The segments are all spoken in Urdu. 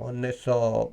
1900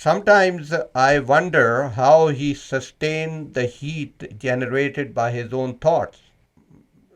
sometimes I wonder how he sustained the heat generated by his own thoughts.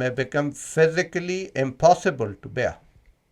may become physically impossible to bear.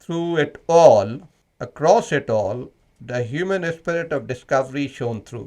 through it all, across it all, the human spirit of discovery shone through.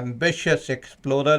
ambitious explorer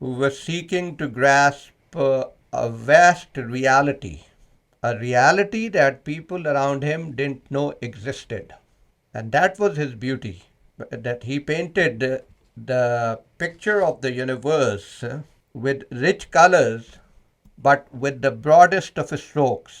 who were seeking to grasp a vast reality, a reality that people around him didn't know existed. And that was his beauty, that he painted the picture of the universe with rich colors, but with the broadest of strokes.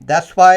that's why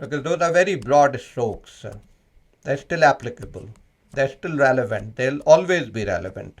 because those are very broad strokes. They're still applicable, they're still relevant, they'll always be relevant.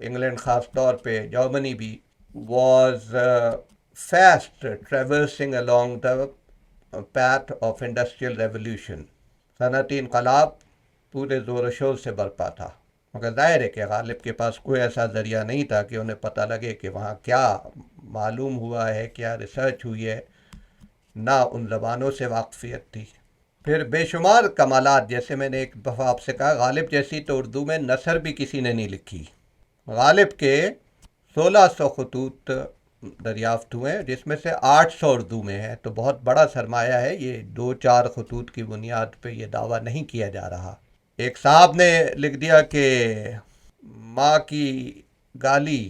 England خاص طور پہ جرمنی بھی was fast traversing along the path of industrial revolution. صنعتی انقلاب پورے زور و شور سے برپا تھا، مگر ظاہر ہے کہ غالب کے پاس کوئی ایسا ذریعہ نہیں تھا کہ انہیں پتہ لگے کہ وہاں کیا معلوم ہوا ہے، کیا ریسرچ ہوئی ہے، نہ ان زبانوں سے واقفیت تھی. پھر بے شمار کمالات، جیسے میں نے ایک دفعہ آپ سے کہا، غالب جیسی تو اردو میں نثر بھی کسی نے نہیں لکھی. غالب کے 1600 خطوط دریافت ہوئے ہیں، جس میں سے 800 اردو میں ہے، تو بہت بڑا سرمایہ ہے یہ. 2-4 خطوط کی بنیاد پہ یہ دعویٰ نہیں کیا جا رہا. ایک صاحب نے لکھ دیا کہ ماں کی گالی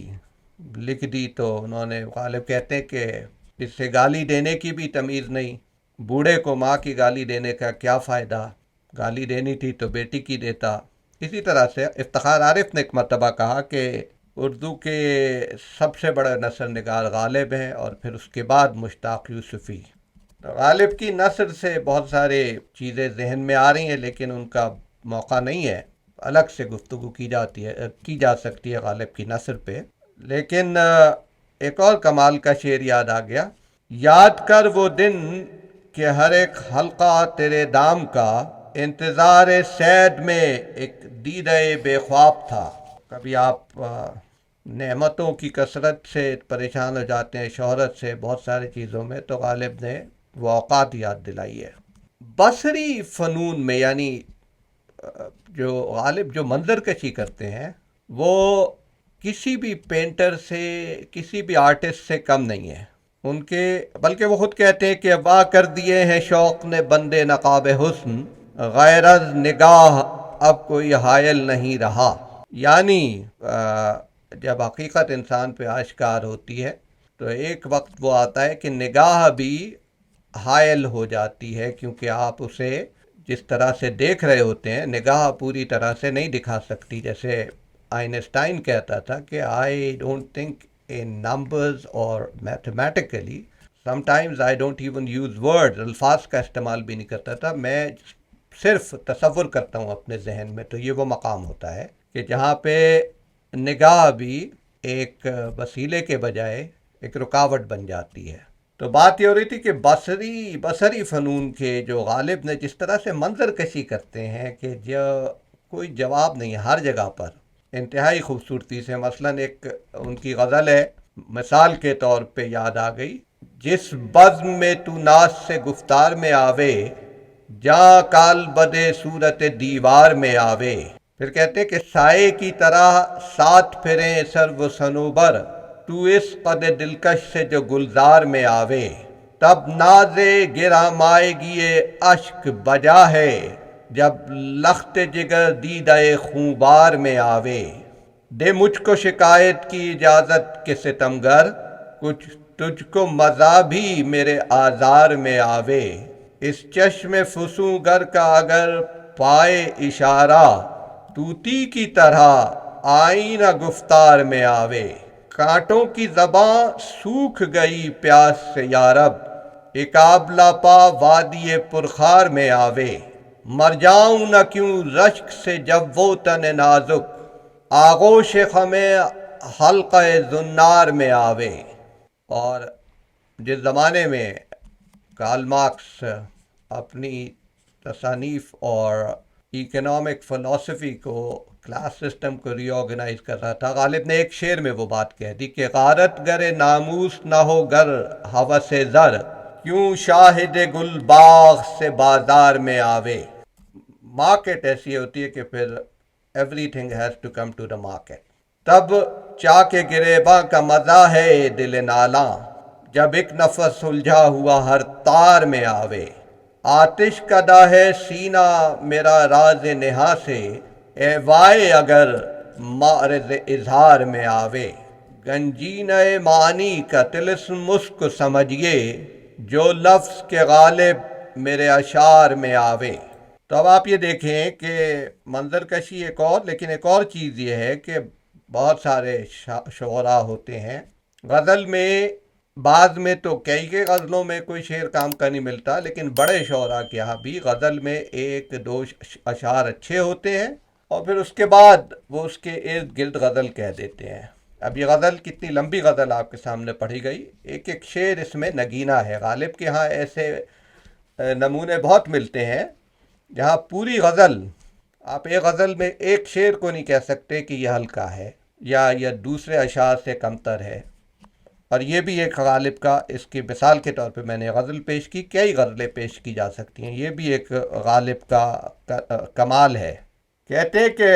لکھ دی، تو انہوں نے، غالب کہتے ہیں کہ اس سے گالی دینے کی بھی تمیز نہیں، بوڑھے کو ماں کی گالی دینے کا کیا فائدہ، گالی دینی تھی تو بیٹی کی دیتا. اسی طرح سے افتخار عارف نے ایک مرتبہ کہا کہ اردو کے سب سے بڑے نثر نگار غالب ہیں، اور پھر اس کے بعد مشتاق یوسفی. تو غالب کی نثر سے بہت سارے چیزیں ذہن میں آ رہی ہیں، لیکن ان کا موقع نہیں ہے. الگ سے گفتگو کی جا سکتی ہے غالب کی نثر پہ. لیکن ایک اور کمال کا شعر یاد آ گیا. یاد کر وہ دن کہ ہر ایک حلقہ تیرے دام کا، انتظار سید میں ایک دیدہ بے خواب تھا. کبھی آپ نعمتوں کی کثرت سے پریشان ہو جاتے ہیں، شہرت سے، بہت ساری چیزوں میں، تو غالب نے وہ اوقات یاد دلائی ہے. بصری فنون میں، یعنی جو غالب جو منظر کشی کرتے ہیں، وہ کسی بھی پینٹر سے، کسی بھی آرٹسٹ سے کم نہیں ہے. ان کے، بلکہ وہ خود کہتے ہیں کہ واہ کر دیے ہیں شوق نے بندے نقاب حسن، غیر از نگاہ اب کوئی حائل نہیں رہا. یعنی جب حقیقت انسان پہ آشکار ہوتی ہے تو ایک وقت وہ آتا ہے کہ نگاہ بھی حائل ہو جاتی ہے، کیونکہ آپ اسے جس طرح سے دیکھ رہے ہوتے ہیں، نگاہ پوری طرح سے نہیں دکھا سکتی. جیسے آئنسٹائن کہتا تھا کہ I don't think in numbers اور mathematically, sometimes I don't even use words, الفاظ کا استعمال بھی نہیں کرتا تھا، میں صرف تصور کرتا ہوں اپنے ذہن میں. تو یہ وہ مقام ہوتا ہے کہ جہاں پہ نگاہ بھی ایک وسیلے کے بجائے ایک رکاوٹ بن جاتی ہے. تو بات یہ ہو رہی تھی کہ بصری فنون کے جو غالب نے جس طرح سے منظر کشی کرتے ہیں کہ جو کوئی جواب نہیں ہر جگہ پر، انتہائی خوبصورتی سے. مثلا ایک ان کی غزل ہے، مثال کے طور پہ یاد آ گئی: جس بزم میں تو ناز سے گفتار میں آوے، جہاں کال بدے صورت دیوار میں آوے. پھر کہتے کہ سائے کی طرح ساتھ پھریں سر و صنوبر، تو اس قد دلکش سے جو گلزار میں آوے. تب ناز گرامائے گیے اشک بجا ہے، جب لخت جگر دیدہ خونبار میں آوے. دے مجھ کو شکایت کی اجازت کے ستمگر، کچھ تجھ کو مزہ بھی میرے آزار میں آوے. اس چشم فسونگر کا اگر پائے اشارہ، طوطی کی طرح آئینہ گفتار میں آوے. کانٹوں کی زباں سوکھ گئی پیاس سے یارب، ایک آبلہ پا وادی پرخار میں آوے. مر جاؤں نہ کیوں رشک سے جب وہ تن نازک، آغوش خم حلقہ زنار میں آوے. اور جس زمانے میں کارل مارکس اپنی تصانیف اور اکنامک فلسفی کو، کلاس سسٹم کو ری آرگنائز کر رہا تھا، غالب نے ایک شعر میں وہ بات کہہ دی کہ غارت گر ناموس نہ ہو گر ہوس زر، کیوں شاہد گل باغ سے بازار میں آوے. مارکیٹ ایسی ہوتی ہے کہ پھر everything has to come to the market. تب چا کے گریباں کا مزہ ہے دل نالاں، جب ایک نفس سلجھا ہوا ہر تار میں آوے. آتش کدا ہے سینہ میرا راز نہا سے، اے وائے اگر معرض اظہار میں آوے. گنجینہ معنی کا طلسم مسک سمجھیے، جو لفظ کے غالب میرے اشعار میں آوے. تو اب آپ یہ دیکھیں کہ منظر کشی ایک اور، لیکن ایک اور چیز یہ ہے کہ بہت سارے شعراء ہوتے ہیں غزل میں. بعض میں تو کئی غزلوں میں کوئی شعر کام کا نہیں ملتا، لیکن بڑے شعراء کے یہاں بھی غزل میں ایک دو اشعار اچھے ہوتے ہیں، اور پھر اس کے بعد وہ اس کے ارد گرد غزل کہہ دیتے ہیں. اب یہ غزل کتنی لمبی غزل آپ کے سامنے پڑھی گئی، ایک ایک شعر اس میں نگینہ ہے. غالب کے ہاں ایسے نمونے بہت ملتے ہیں جہاں پوری غزل، آپ ایک غزل میں ایک شعر کو نہیں کہہ سکتے کہ یہ ہلکا ہے یا یہ دوسرے اشعار سے کمتر ہے. اور یہ بھی ایک غالب کا، اس کی مثال کے طور پہ میں نے غزل پیش کی، کئی غزلیں پیش کی جا سکتی ہیں، یہ بھی ایک غالب کا کمال ہے. کہتے کہ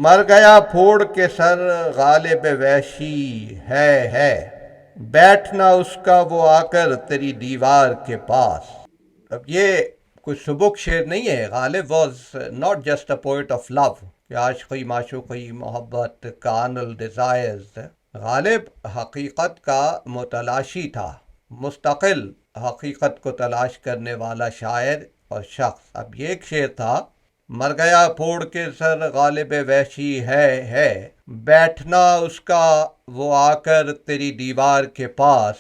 مر گیا پھوڑ کے سر غالب وحشی ہے، بیٹھنا اس کا وہ آ کر تیری دیوار کے پاس. اب یہ کوئی سبک شعر نہیں ہے. Ghalib was not just a poet of love کہ عاشقی معشوقی محبت کارنل ڈیزائرز. غالب حقیقت کا متلاشی تھا، مستقل حقیقت کو تلاش کرنے والا شاعر اور شخص. اب یہ ایک شعر تھا، مر گیا پھوڑ کے سر غالب وحشی ہے، بیٹھنا اس کا وہ آ کر تیری دیوار کے پاس.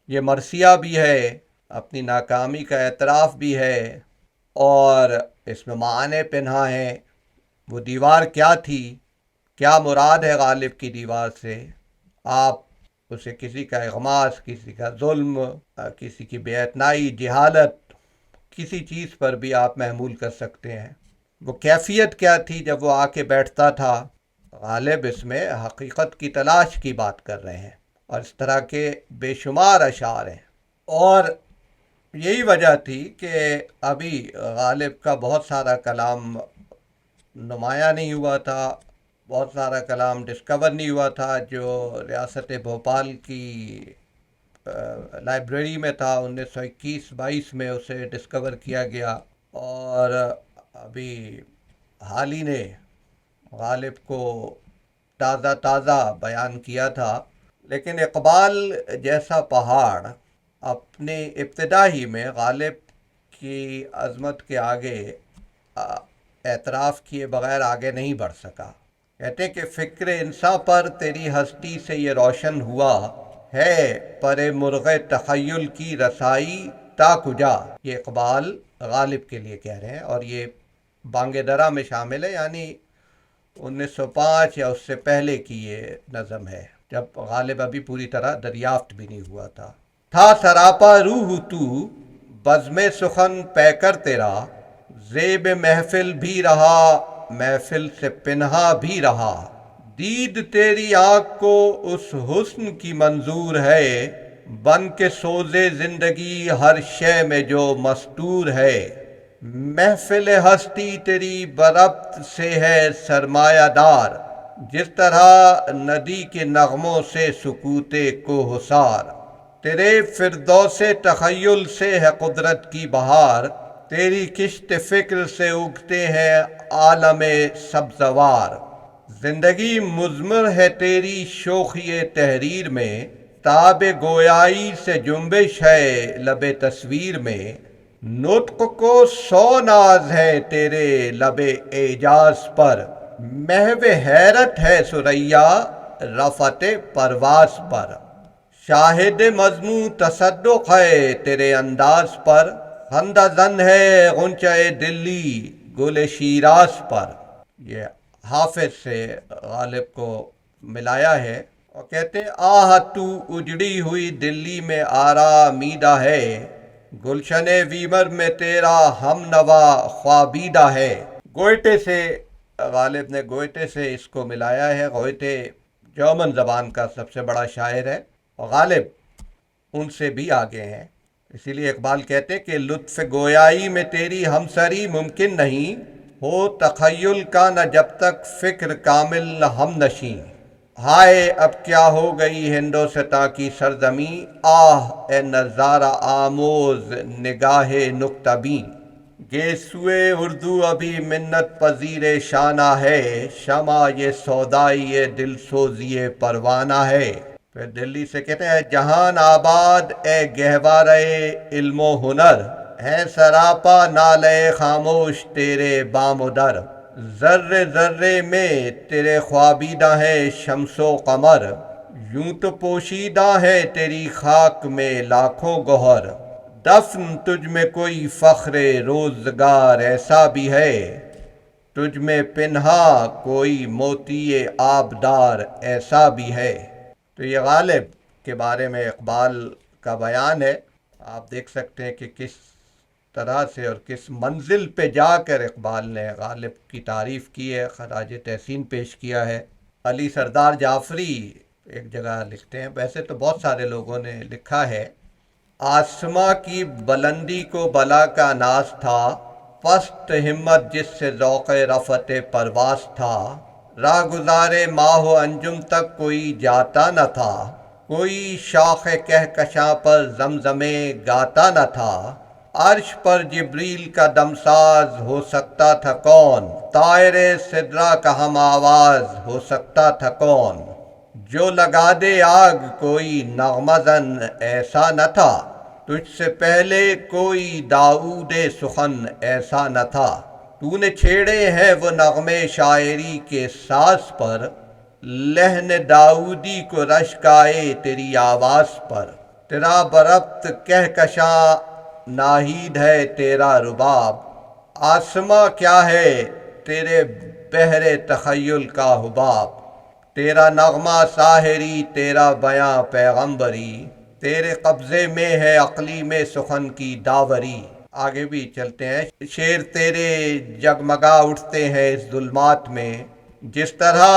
یہ مرثیہ بھی ہے، اپنی ناکامی کا اعتراف بھی ہے، اور اس میں معنی پنہا ہے. وہ دیوار کیا تھی، کیا مراد ہے غالب کی دیوار سے؟ آپ اسے کسی کا اغماس، کسی کا ظلم، کسی کی بے اعتنائی، جہالت، کسی چیز پر بھی آپ محمول کر سکتے ہیں. وہ کیفیت کیا تھی جب وہ آ کے بیٹھتا تھا؟ غالب اس میں حقیقت کی تلاش کی بات کر رہے ہیں، اور اس طرح کے بے شمار اشعار ہیں. اور یہی وجہ تھی کہ ابھی غالب کا بہت سارا کلام نمایاں نہیں ہوا تھا، بہت سارا کلام ڈسکور نہیں ہوا تھا، جو ریاست بھوپال کی لائبریری میں تھا. 1921-22 میں اسے ڈسکور کیا گیا، اور ابھی حال ہی نے غالب کو تازہ تازہ بیان کیا تھا. لیکن اقبال جیسا پہاڑ اپنے ابتدا ہی میں غالب کی عظمت کے آگے اعتراف کیے بغیر آگے نہیں بڑھ سکا. کہتے کہ فکر انسان پر تیری ہستی سے یہ روشن ہوا ہے، پر مرغ تخیل کی رسائی تا کجا. یہ اقبال غالب کے لیے کہہ رہے ہیں، اور یہ بانگ درا میں شامل ہے، یعنی 1905 یا اس سے پہلے کی یہ نظم ہے، جب غالب ابھی پوری طرح دریافت بھی نہیں ہوا تھا. تھا سراپا روح تو بزم سخن پے کر تیرا، زیب محفل بھی رہا محفل سے پنہا بھی رہا. دید تیری آنکھ کو اس حسن کی منظور ہے، بن کے سوزے زندگی ہر شے میں جو مستور ہے. محفل ہستی تیری بربط سے ہے سرمایہ دار، جس طرح ندی کے نغموں سے سکوت کو حسار. تیرے فردوس تخیل سے ہے قدرت کی بہار، تیری کشت فکر سے اگتے ہیں عالم سبزوار. زندگی مضمر ہے تیری شوخی تحریر میں، تاب گویائی سے جنبش ہے لب تصویر میں. نطق کو 100 ناز ہے تیرے لب اعجاز پر، محو حیرت ہے ثریا رفعت پرواز پر. شاہد مضموں تصدق ہے تیرے انداز پر، خندہ زن ہے غنچہ دلی گل شیراز پر. یہ حافظ سے غالب کو ملایا ہے، اور کہتے آہ تو اجڑی ہوئی دلی میں آرامیدہ ہے، گلشن ویمر میں تیرا ہم نوا خوابیدہ ہے. گوئٹے سے غالب نے گوئٹے سے اس کو ملایا ہے. گوئٹے جرمن زبان کا سب سے بڑا شاعر ہے، اور غالب ان سے بھی آگے ہیں. اسی لیے اقبال کہتے کہ لطف گویائی میں تیری ہمسری ممکن نہیں، ہو تخیل کا نہ جب تک فکر کامل نہ ہم نشیں. ہائے اب کیا ہو گئی ہندوستاں کی سرزمین، آہ اے نظارہ آموز نگاہ نکتہ بین. گیسوئے اردو ابھی منت پذیر شانہ ہے، شمع یہ سودائی دل سوزی پروانہ ہے. پھر دلی سے کہتے ہیں جہان آباد اے گہوارے علم و ہنر، ہے سراپا نالے خاموش تیرے بام و در. ذرے ذرے میں تیرے خوابیدہ ہے شمس و قمر، یوں تو پوشیدہ ہے تیری خاک میں لاکھوں گوہر. دفن تجھ میں کوئی فخر روزگار ایسا بھی ہے، تجھ میں پنہا کوئی موتی آبدار ایسا بھی ہے۔ تو یہ غالب کے بارے میں اقبال کا بیان ہے۔ آپ دیکھ سکتے ہیں کہ کس طرح سے اور کس منزل پہ جا کر اقبال نے غالب کی تعریف کی ہے، خراج تحسین پیش کیا ہے۔ علی سردار جعفری ایک جگہ لکھتے ہیں، ویسے تو بہت سارے لوگوں نے لکھا ہے، آسماں کی بلندی کو بلا کا ناز تھا، پست ہمت جس سے ذوق رفعت پرواز تھا، راہ گزارے ماہ و انجم تک کوئی جاتا نہ تھا، کوئی شاخ کہکشاں پر زمزمے گاتا نہ تھا، عرش پر جبریل کا دمساز ہو سکتا تھا کون، طائر سدرا کا ہم آواز ہو سکتا تھا کون، جو لگا دے آگ کوئی نغمہ زن ایسا نہ تھا، تجھ سے پہلے کوئی داؤد سخن ایسا نہ تھا، تو نے چھیڑے ہیں وہ نغمے شاعری کے ساز پر، لحن داؤدی کو رشک آئے تیری آواز پر، تیرا بربط کہکشاں ناہید ہے تیرا رباب، آسماں کیا ہے تیرے بحر تخیل کا حباب، تیرا نغمہ ساحری تیرا بیاں پیغمبری، تیرے قبضے میں ہے عقلی میں سخن کی داوری۔ آگے بھی چلتے ہیں، شیر تیرے جگمگا اٹھتے ہیں اس ظلمات میں، جس طرح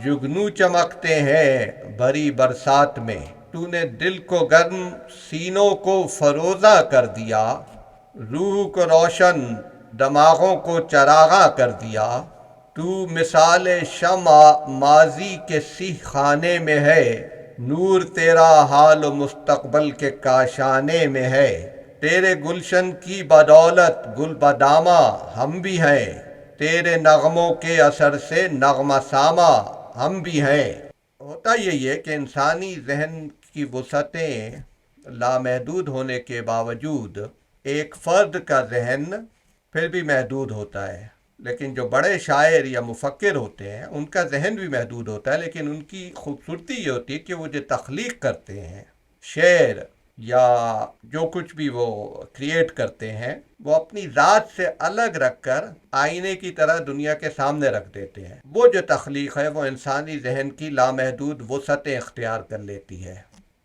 جگنو چمکتے ہیں بھری برسات میں، تو نے دل کو گرم سینوں کو فروزاں کر دیا، روح کو روشن دماغوں کو چراغاں کر دیا، تو مثال شمع ماضی کے سیہ خانے میں ہے، نور تیرا حال و مستقبل کے کاشانے میں ہے، تیرے گلشن کی بدولت گل بدامہ ہم بھی ہیں، تیرے نغموں کے اثر سے نغمہ سامہ ہم بھی ہیں۔ ہوتا یہی ہے کہ انسانی ذہن کی وسعتیں لامحدود ہونے کے باوجود ایک فرد کا ذہن پھر بھی محدود ہوتا ہے، لیکن جو بڑے شاعر یا مفکر ہوتے ہیں ان کا ذہن بھی محدود ہوتا ہے، لیکن ان کی خوبصورتی یہ ہوتی ہے کہ وہ جو تخلیق کرتے ہیں، شعر یا جو کچھ بھی وہ کریٹ کرتے ہیں، وہ اپنی ذات سے الگ رکھ کر آئینے کی طرح دنیا کے سامنے رکھ دیتے ہیں۔ وہ جو تخلیق ہے وہ انسانی ذہن کی لامحدود وسعتیں اختیار کر لیتی ہے،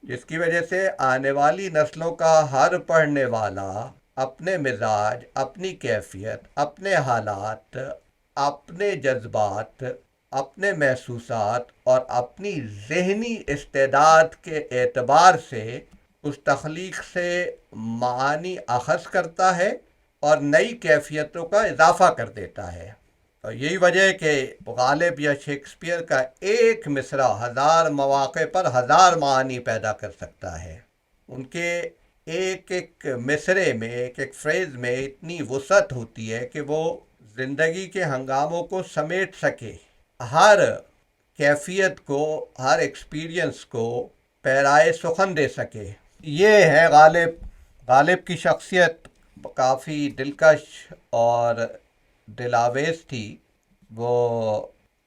جس کی وجہ سے آنے والی نسلوں کا ہر پڑھنے والا اپنے مزاج، اپنی کیفیت، اپنے حالات، اپنے جذبات، اپنے محسوسات اور اپنی ذہنی استعداد کے اعتبار سے اس تخلیق سے معانی اخذ کرتا ہے اور نئی کیفیتوں کا اضافہ کر دیتا ہے۔ اور یہی وجہ ہے کہ غالب یا شیکسپیئر کا ایک مصرع ہزار مواقع پر ہزار معانی پیدا کر سکتا ہے۔ ان کے ایک ایک مصرعے میں، ایک ایک فریز میں اتنی وسعت ہوتی ہے کہ وہ زندگی کے ہنگاموں کو سمیٹ سکے، ہر کیفیت کو، ہر ایکسپیرینس کو پیرائے سخن دے سکے۔ یہ ہے غالب کی شخصیت کافی دلکش اور دلاویز تھی۔ وہ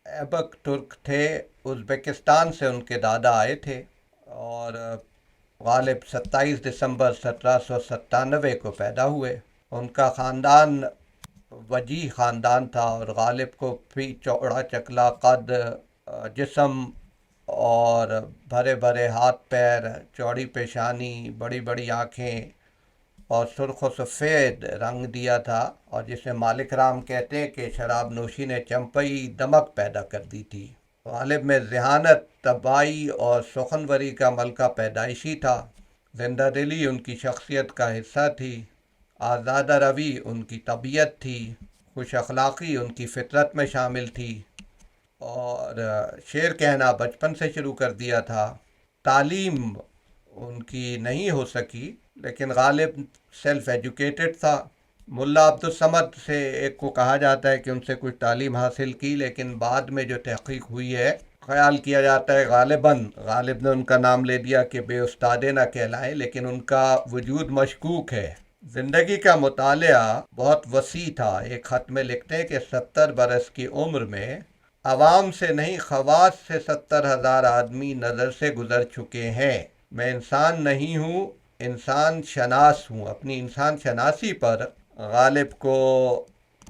ایبک ترک تھے، ازبکستان سے ان کے دادا آئے تھے، اور غالب 27 دسمبر 1797 کو پیدا ہوئے۔ ان کا خاندان وجیح خاندان تھا، اور غالب کو بھی چوڑا چکلا قد، جسم اور بھرے بھرے ہاتھ پیر، چوڑی پیشانی، بڑی بڑی آنکھیں اور سرخ و سفید رنگ دیا تھا، اور جسے مالک رام کہتے ہیں کہ شراب نوشی نے چمپئی دمک پیدا کر دی تھی۔ غالب میں ذہانت، طباعی اور سخنوری کا ملکہ پیدائشی تھا۔ زندہ دلی ان کی شخصیت کا حصہ تھی، آزادہ روی ان کی طبیعت تھی، خوش اخلاقی ان کی فطرت میں شامل تھی، اور شعر کہنا بچپن سے شروع کر دیا تھا۔ تعلیم ان کی نہیں ہو سکی، لیکن غالب سیلف ایجوکیٹڈ تھا۔ ملا عبدالصمد سے ایک کو کہا جاتا ہے کہ ان سے کچھ تعلیم حاصل کی، لیکن بعد میں جو تحقیق ہوئی ہے خیال کیا جاتا ہے غالب نے ان کا نام لے دیا کہ بے استادے نہ کہلائیں، لیکن ان کا وجود مشکوک ہے۔ زندگی کا مطالعہ بہت وسیع تھا۔ ایک خط میں لکھتے ہیں کہ 70 برس کی عمر میں عوام سے نہیں، خواص سے 70,000 آدمی نظر سے گزر چکے ہیں۔ میں انسان نہیں ہوں، انسان شناس ہوں۔ اپنی انسان شناسی پر غالب کو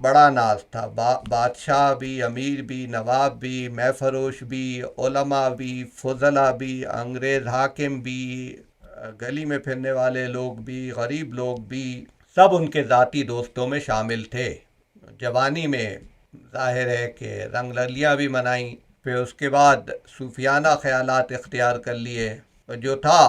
بڑا ناز تھا، بادشاہ بھی، امیر بھی، نواب بھی، مے فروش بھی، علماء بھی، فضلاء بھی، انگریز حاکم بھی، گلی میں پھرنے والے لوگ بھی، غریب لوگ بھی، سب ان کے ذاتی دوستوں میں شامل تھے۔ جوانی میں ظاہر ہے کہ رنگ رلیاں بھی منائیں، پھر اس کے بعد صوفیانہ خیالات اختیار کر لیے، اور جو تھا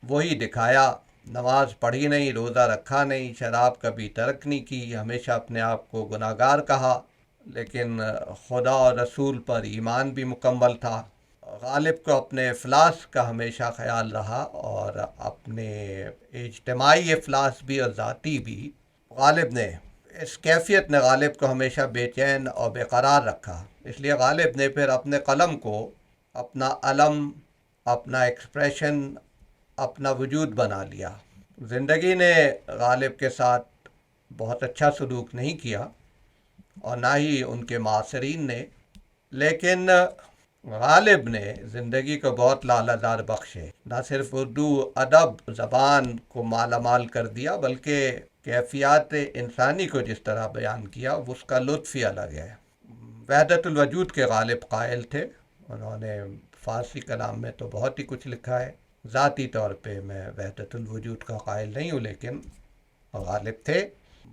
وہی دکھایا۔ نماز پڑھی نہیں، روزہ رکھا نہیں، شراب کبھی ترک نہیں کی، ہمیشہ اپنے آپ کو گناہ گار کہا، لیکن خدا اور رسول پر ایمان بھی مکمل تھا۔ غالب کو اپنے افلاس کا ہمیشہ خیال رہا، اور اپنے اجتماعی افلاس بھی اور ذاتی بھی۔ غالب نے اس کیفیت نے غالب کو ہمیشہ بے چین اور بے قرار رکھا، اس لیے غالب نے پھر اپنے قلم کو اپنا علم، اپنا ایکسپریشن، اپنا وجود بنا لیا۔ زندگی نے غالب کے ساتھ بہت اچھا سلوک نہیں کیا، اور نہ ہی ان کے معاصرین نے، لیکن غالب نے زندگی کو بہت لال زار بخشے۔ نہ صرف اردو ادب زبان کو مالا مال کر دیا، بلکہ کیفیات انسانی کو جس طرح بیان کیا اس کا لطف ہی الگ ہے۔ وحدت الوجود کے غالب قائل تھے، انہوں نے فارسی کلام میں تو بہت ہی کچھ لکھا ہے۔ ذاتی طور پہ میں وحدت الوجود کا قائل نہیں ہوں، لیکن غالب تھے۔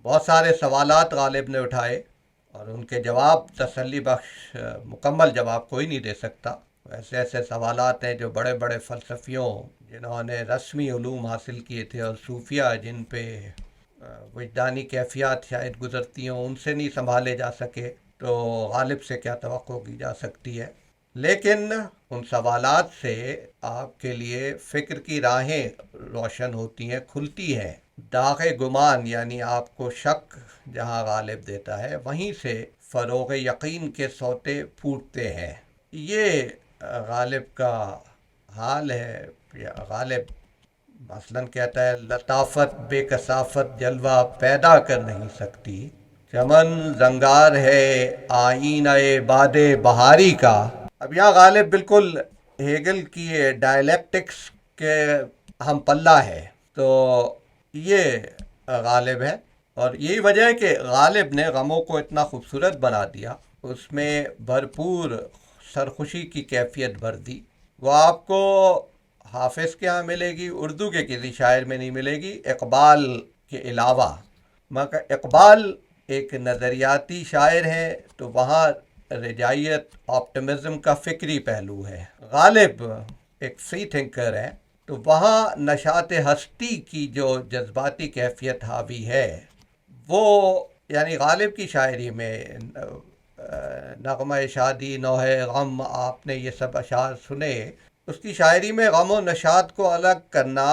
بہت سارے سوالات غالب نے اٹھائے، اور ان کے جواب تسلی بخش مکمل جواب کوئی نہیں دے سکتا۔ ایسے ایسے سوالات ہیں جو بڑے بڑے فلسفیوں، جنہوں نے رسمی علوم حاصل کیے تھے، اور صوفیہ جن پہ وجدانی کیفیات شاید گزرتی ہوں، ان سے نہیں سنبھالے جا سکے، تو غالب سے کیا توقع کی جا سکتی ہے۔ لیکن ان سوالات سے آپ کے لیے فکر کی راہیں روشن ہوتی ہیں، کھلتی ہیں۔ داغ گمان یعنی آپ کو شک جہاں غالب دیتا ہے، وہیں سے فروغ یقین کے سوتے پھوٹتے ہیں۔ یہ غالب کا حال ہے۔ غالب مثلاً کہتا ہے، لطافت بے کثافت جلوہ پیدا کر نہیں سکتی، چمن زنگار ہے آئینہ باد بہاری کا۔ اب یہاں غالب بالکل ہیگل کی ڈائلیکٹکس کے ہم پلہ ہے، تو یہ غالب ہے، اور یہی وجہ ہے کہ غالب نے غموں کو اتنا خوبصورت بنا دیا، اس میں بھرپور سرخوشی کی کیفیت بھر دی۔ وہ آپ کو حافظ کے ہاں ملے گی، اردو کے کسی شاعر میں نہیں ملے گی، اقبال کے علاوہ۔ مگر اقبال ایک نظریاتی شاعر ہے، تو وہاں رجائیت، آپٹمزم کا فکری پہلو ہے۔ غالب ایک فری تھنکر ہے، تو وہاں نشاط ہستی کی جو جذباتی کیفیت حاوی ہے، وہ یعنی غالب کی شاعری میں نغمہ شادی، نوح غم، آپ نے یہ سب اشعار سنے، اس کی شاعری میں غم و نشاط کو الگ کرنا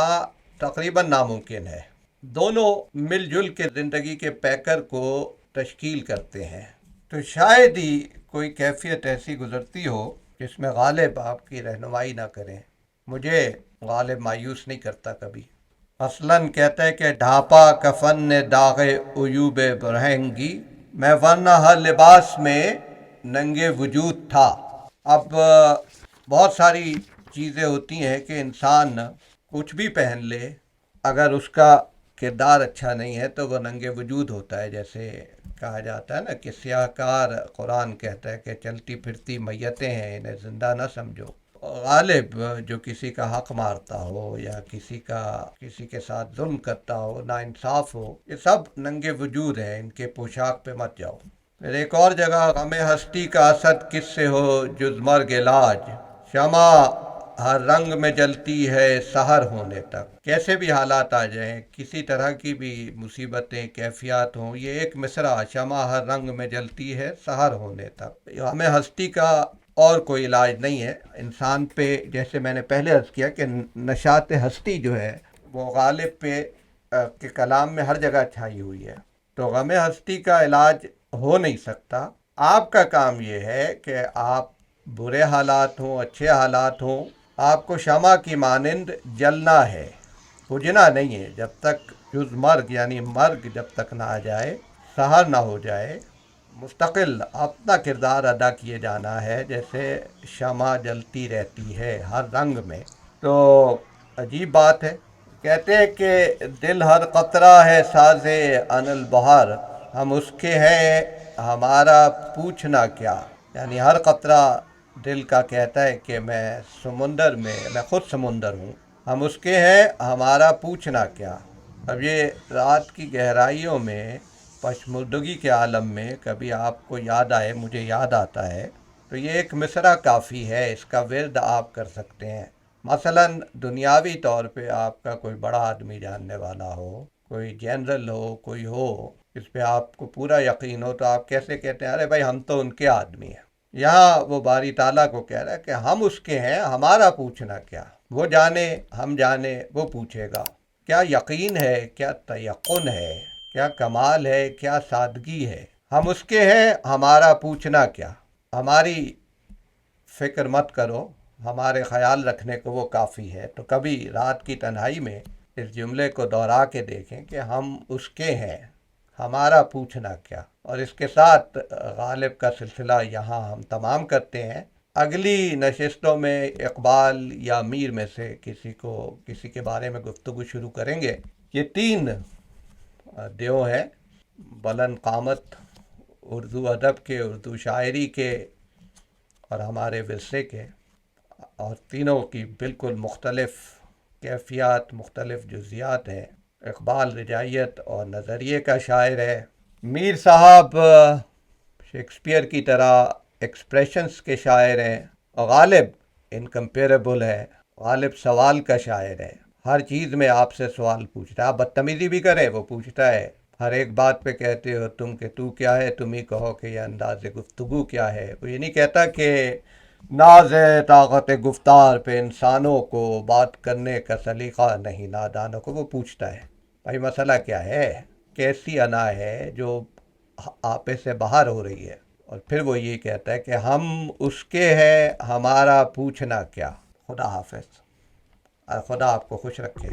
تقریباً ناممکن ہے۔ دونوں مل جل کے زندگی کے پیکر کو تشکیل کرتے ہیں، تو شاید ہی کوئی کیفیت ایسی گزرتی ہو جس میں غالب آپ کی رہنمائی نہ کریں۔ مجھے غالب مایوس نہیں کرتا کبھی۔ اصلاً کہتا ہے کہ ڈھانپا کفن نے داغ عیوب برہنگی، میں ورنہ ہر لباس میں ننگے وجود تھا۔ اب بہت ساری چیزیں ہوتی ہیں کہ انسان کچھ بھی پہن لے، اگر اس کا کردار اچھا نہیں ہے تو وہ ننگے وجود ہوتا ہے۔ جیسے کہا جاتا ہے نا کہ سیاہ کار، قرآن کہتا ہے کہ چلتی پھرتی میتیں ہیں، انہیں زندہ نہ سمجھو۔ غالب جو کسی کا حق مارتا ہو، یا کسی کے ساتھ ظلم کرتا ہو، ناانصاف ہو، یہ سب ننگے وجود ہیں، ان کے پوشاک پہ مت جاؤ۔ پھر ایک اور جگہ، غم ہستی کا اسد کس سے ہو جز مرگ علاج، شمع ہر رنگ میں جلتی ہے سحر ہونے تک۔ کیسے بھی حالات آ جائیں، کسی طرح کی بھی مصیبتیں، کیفیات ہوں، یہ ایک مصرع، شمع ہر رنگ میں جلتی ہے سحر ہونے تک، ہمیں ہستی کا اور کوئی علاج نہیں ہے انسان پہ۔ جیسے میں نے پہلے عرض کیا کہ نشاط ہستی جو ہے وہ غالب پہ کے کلام میں ہر جگہ چھائی ہوئی ہے، تو غم ہستی کا علاج ہو نہیں سکتا۔ آپ کا کام یہ ہے کہ آپ برے حالات ہوں، اچھے حالات ہوں، آپ کو شمع کی مانند جلنا ہے، بجھنا نہیں ہے، جب تک جز مرگ یعنی مرگ جب تک نہ آ جائے، سحر نہ ہو جائے، مستقل اپنا کردار ادا کیے جانا ہے، جیسے شمع جلتی رہتی ہے ہر رنگ میں۔ تو عجیب بات ہے، کہتے ہیں کہ دل ہر قطرہ ہے ساز ان البہار، ہم اس کے ہیں ہمارا پوچھنا کیا، یعنی ہر قطرہ دل کا کہتا ہے کہ میں خود سمندر ہوں، ہم اس کے ہیں ہمارا پوچھنا کیا۔ اب یہ رات کی گہرائیوں میں پشمردگی کے عالم میں کبھی آپ کو یاد آئے، مجھے یاد آتا ہے، تو یہ ایک مصرع کافی ہے، اس کا ورد آپ کر سکتے ہیں۔ مثلا دنیاوی طور پہ آپ کا کوئی بڑا آدمی جاننے والا ہو، کوئی جنرل ہو، کوئی ہو، اس پہ آپ کو پورا یقین ہو، تو آپ کیسے کہتے ہیں ارے بھائی ہم تو ان کے آدمی ہیں۔ یہاں وہ باری تعالیٰ کو کہہ رہا ہے کہ ہم اس کے ہیں، ہمارا پوچھنا کیا۔ وہ جانے ہم جانے وہ پوچھے گا۔ کیا یقین ہے، کیا تیقن ہے، کیا کمال ہے، کیا سادگی ہے۔ ہم اس کے ہیں، ہمارا پوچھنا کیا۔ ہماری فکر مت کرو، ہمارے خیال رکھنے کو وہ کافی ہے۔ تو کبھی رات کی تنہائی میں اس جملے کو دوہرا کے دیکھیں کہ ہم اس کے ہیں، ہمارا پوچھنا کیا۔ اور اس کے ساتھ غالب کا سلسلہ یہاں ہم تمام کرتے ہیں۔ اگلی نشستوں میں اقبال یا میر میں سے کسی کے بارے میں گفتگو شروع کریں گے۔ یہ 3 دیو ہیں بلند قامت، اردو ادب کے، اردو شاعری کے اور ہمارے ورثے کے، اور تینوں کی بالکل مختلف کیفیات، مختلف جزیات ہیں۔ اقبال رجائیت اور نظریے کا شاعر ہے، میر صاحب شیکسپیئر کی طرح ایکسپریشنز کے شاعر ہیں، اور غالب انکمپیریبل ہے، غالب سوال کا شاعر ہے۔ ہر چیز میں آپ سے سوال پوچھتا ہے، آپ بدتمیزی بھی کریں وہ پوچھتا ہے۔ ہر ایک بات پہ کہتے ہو تم کہ تو کیا ہے، تم ہی کہو کہ یہ انداز گفتگو کیا ہے۔ وہ یہ نہیں کہتا کہ ناز طاقت گفتار پہ انسانوں کو بات کرنے کا سلیقہ نہیں نادانوں کو، وہ پوچھتا ہے بھائی مسئلہ کیا ہے، کیسی انا ہے جو آپے سے باہر ہو رہی ہے۔ اور پھر وہ یہ کہتا ہے کہ ہم اس کے ہیں، ہمارا پوچھنا کیا۔ خدا حافظ، اور خدا آپ کو خوش رکھے۔